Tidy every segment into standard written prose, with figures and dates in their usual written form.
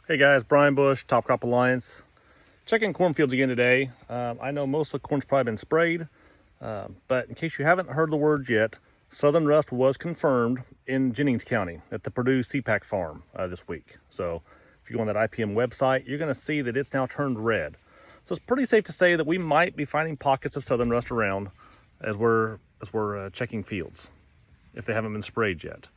Hey guys, Brian Bush, Top Crop Alliance. Checking cornfields again today. I know most of the corn's probably been sprayed, but in case you haven't heard the word yet, southern rust was confirmed in Jennings County at the Purdue CPAC farm this week. So if you go on that IPM website, you're gonna see that it's now turned red. So it's pretty safe to say that we might be finding pockets of southern rust around as we're checking fields, if they haven't been sprayed yet.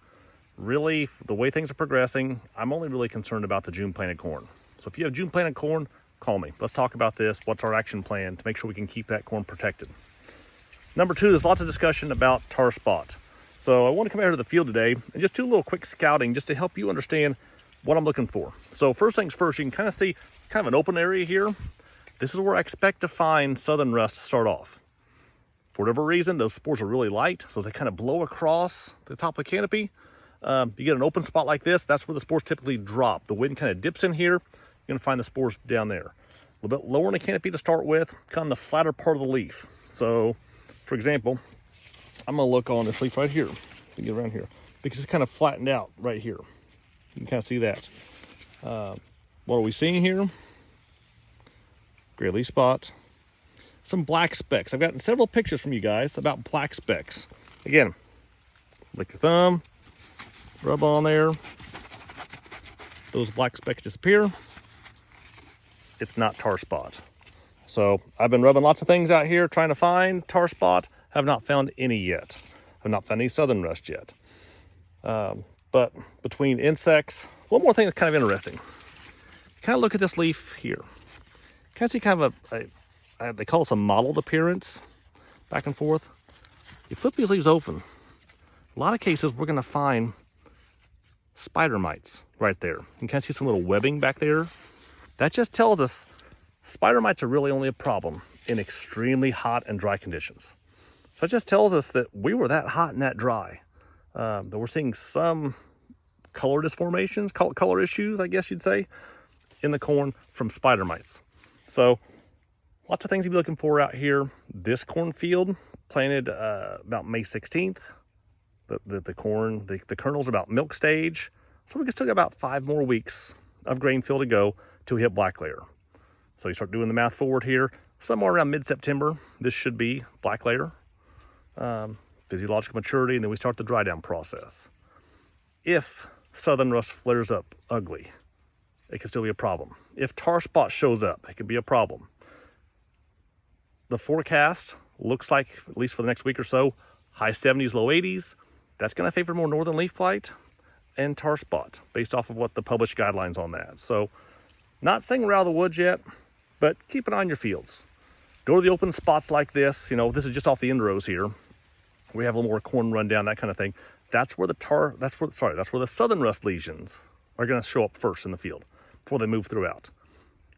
Really, the way things are progressing, I'm only really concerned about the June planted corn. So if you have June planted corn, call me. Let's talk about this. What's our action plan to make sure we can keep that corn protected? Number two, there's lots of discussion about tar spot. So I want to come out here to the field today and just do a little quick scouting just to help you understand what I'm looking for. So first things first, you can kind of see kind of an open area here. This is where I expect to find southern rust to start off. For whatever reason, those spores are really light, so as they kind of blow across the top of the canopy, you get an open spot like this, that's where the spores typically drop. The wind kind of dips in here, you're gonna find the spores down there. A little bit lower in the canopy to start with, kind of the flatter part of the leaf. So, for example, I'm gonna look on this leaf right here, to get around here, because it's kind of flattened out right here. You can kind of see that. What are we seeing here? Gray leaf spot. Some black specks. I've gotten several pictures from you guys about black specks. Again, lick your thumb, rub on there, those black specks disappear. It's not tar spot. So I've been rubbing lots of things out here trying to find tar spot, have not found any yet. Have not found any southern rust yet. But between insects, one more thing that's kind of interesting. Kind of look at this leaf here. Kind of see kind of they call this a mottled appearance, back and forth. You flip these leaves open, a lot of cases we're gonna find spider mites right there. You can kind of see some little webbing back there. That just tells us spider mites are really only a problem in extremely hot and dry conditions. So it just tells us that we were that hot and that dry. That we're seeing some color disformations, color issues, I guess you'd say, in the corn from spider mites. So lots of things to be looking for out here. This cornfield planted about May 16th. The corn, the kernels are about milk stage. So we can still got about 5 more weeks of grain fill to go till we hit black layer. So you start doing the math forward here, somewhere around mid-September, this should be black layer, physiological maturity, and then we start the dry down process. If southern rust flares up ugly, it can still be a problem. If tar spot shows up, it could be a problem. The forecast looks like, at least for the next week or so, high 70s, low 80s. That's going to favor more northern leaf blight and tar spot based off of what the published guidelines on that. So not saying we're out of the woods yet, but keep an eye on your fields. Go to the open spots like this. You know, this is just off the end rows here. We have a little more corn rundown, that kind of thing. That's where the southern rust lesions are going to show up first in the field before they move throughout.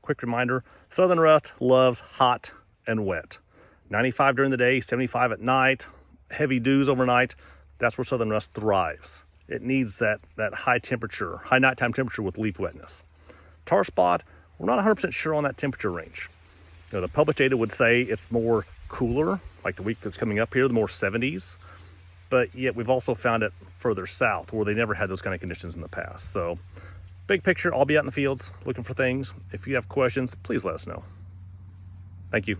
Quick reminder, southern rust loves hot and wet. 95 during the day, 75 at night, heavy dews overnight. That's where southern rust thrives. It needs that high temperature, high nighttime temperature with leaf wetness. Tar spot, we're not 100% sure on that temperature range. You know, the published data would say it's more cooler, like the week that's coming up here, the more 70s. But yet we've also found it further south where they never had those kind of conditions in the past. So big picture, I'll be out in the fields looking for things. If you have questions, please let us know. Thank you.